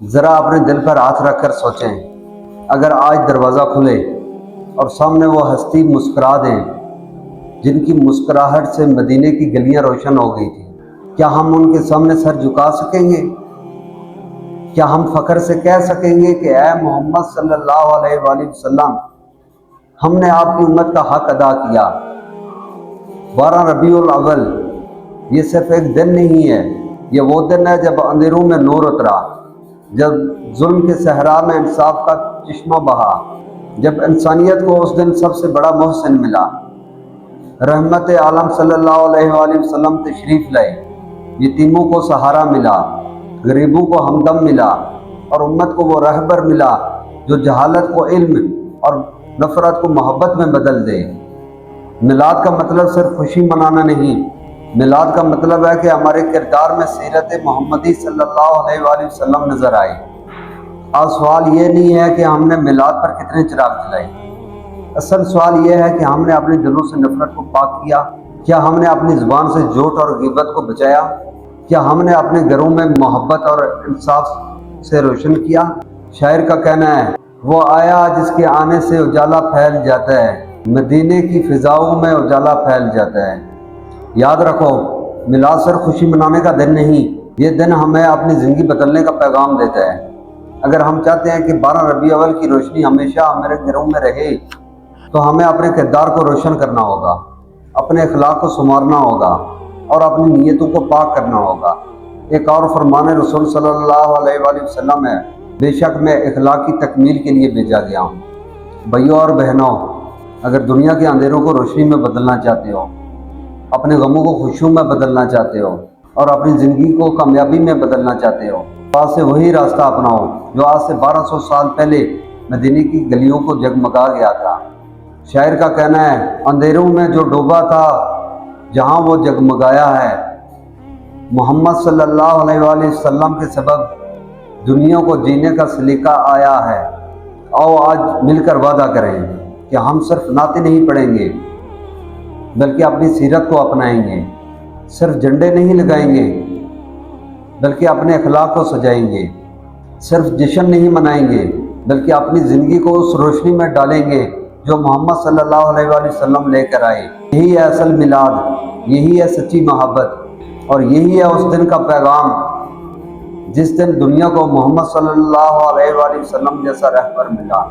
ذرا اپنے دل پر ہاتھ رکھ کر سوچیں، اگر آج دروازہ کھلے اور سامنے وہ ہستی مسکرا دیں جن کی مسکراہٹ سے مدینے کی گلیاں روشن ہو گئی تھیں، کیا ہم ان کے سامنے سر جھکا سکیں گے؟ کیا ہم فخر سے کہہ سکیں گے کہ اے محمد صلی اللہ علیہ وآلہ وسلم، ہم نے آپ کی امت کا حق ادا کیا؟ 12 ربیع الاول یہ صرف ایک دن نہیں ہے، یہ وہ دن ہے جب اندھیروں میں نور اترا، جب ظلم کے صحرا میں انصاف کا چشمہ بہا، جب انسانیت کو اس دن سب سے بڑا محسن ملا۔ رحمت عالم صلی اللہ علیہ وآلہ وسلم تشریف لائے، یتیموں کو سہارا ملا، غریبوں کو ہمدم ملا، اور امت کو وہ رہبر ملا جو جہالت کو علم اور نفرت کو محبت میں بدل دے۔ میلاد کا مطلب صرف خوشی منانا نہیں، میلاد کا مطلب ہے کہ ہمارے کردار میں سیرت محمدی صلی اللہ علیہ وآلہ وسلم نظر آئے۔ آج سوال یہ نہیں ہے کہ ہم نے میلاد پر کتنے چراغ جلائے، اصل سوال یہ ہے کہ ہم نے اپنے دلوں سے نفرت کو پاک کیا؟ کیا ہم نے اپنی زبان سے جھوٹ اور غیبت کو بچایا؟ کیا ہم نے اپنے گھروں میں محبت اور انصاف سے روشن کیا؟ شاعر کا کہنا ہے، وہ آیا جس کے آنے سے اجالا پھیل جاتا ہے، مدینے کی فضاؤں میں اجالا پھیل جاتا ہے۔ یاد رکھو، میلاد صرف خوشی منانے کا دن نہیں، یہ دن ہمیں اپنی زندگی بدلنے کا پیغام دیتا ہے۔ اگر ہم چاہتے ہیں کہ 12 ربیع الاول کی روشنی ہمیشہ ہمارے گھروں میں رہے تو ہمیں اپنے کردار کو روشن کرنا ہوگا، اپنے اخلاق کو سنوارنا ہوگا اور اپنی نیتوں کو پاک کرنا ہوگا۔ ایک اور فرمان رسول صلی اللہ علیہ وآلہ وسلم ہے، بے شک میں اخلاق کی تکمیل کے لیے بھیجا گیا ہوں۔ بھائیوں اور بہنوں، اگر دنیا کے اندھیروں کو روشنی میں بدلنا چاہتے ہو، اپنے غموں کو خوشیوں میں بدلنا چاہتے ہو اور اپنی زندگی کو کامیابی میں بدلنا چاہتے ہو تو آج سے وہی راستہ اپناؤ جو آج سے 1200 سال پہلے مدینے کی گلیوں کو جگمگا گیا تھا۔ شاعر کا کہنا ہے، اندھیروں میں جو ڈوبا تھا جہاں وہ جگمگایا ہے، محمد صلی اللہ علیہ وآلہ وسلم کے سبب دنیا کو جینے کا سلیقہ آیا ہے۔ آؤ آج مل کر وعدہ کریں کہ ہم صرف نعتیں نہیں پڑھیں گے بلکہ اپنی سیرت کو اپنائیں گے، صرف جھنڈے نہیں لگائیں گے بلکہ اپنے اخلاق کو سجائیں گے، صرف جشن نہیں منائیں گے بلکہ اپنی زندگی کو اس روشنی میں ڈالیں گے جو محمد صلی اللہ علیہ وآلہ وسلم لے کر آئے۔ یہی ہے اصل میلاد، یہی ہے سچی محبت، اور یہی ہے اس دن کا پیغام جس دن دنیا کو محمد صلی اللہ علیہ وآلہ وسلم جیسا رہبر ملا۔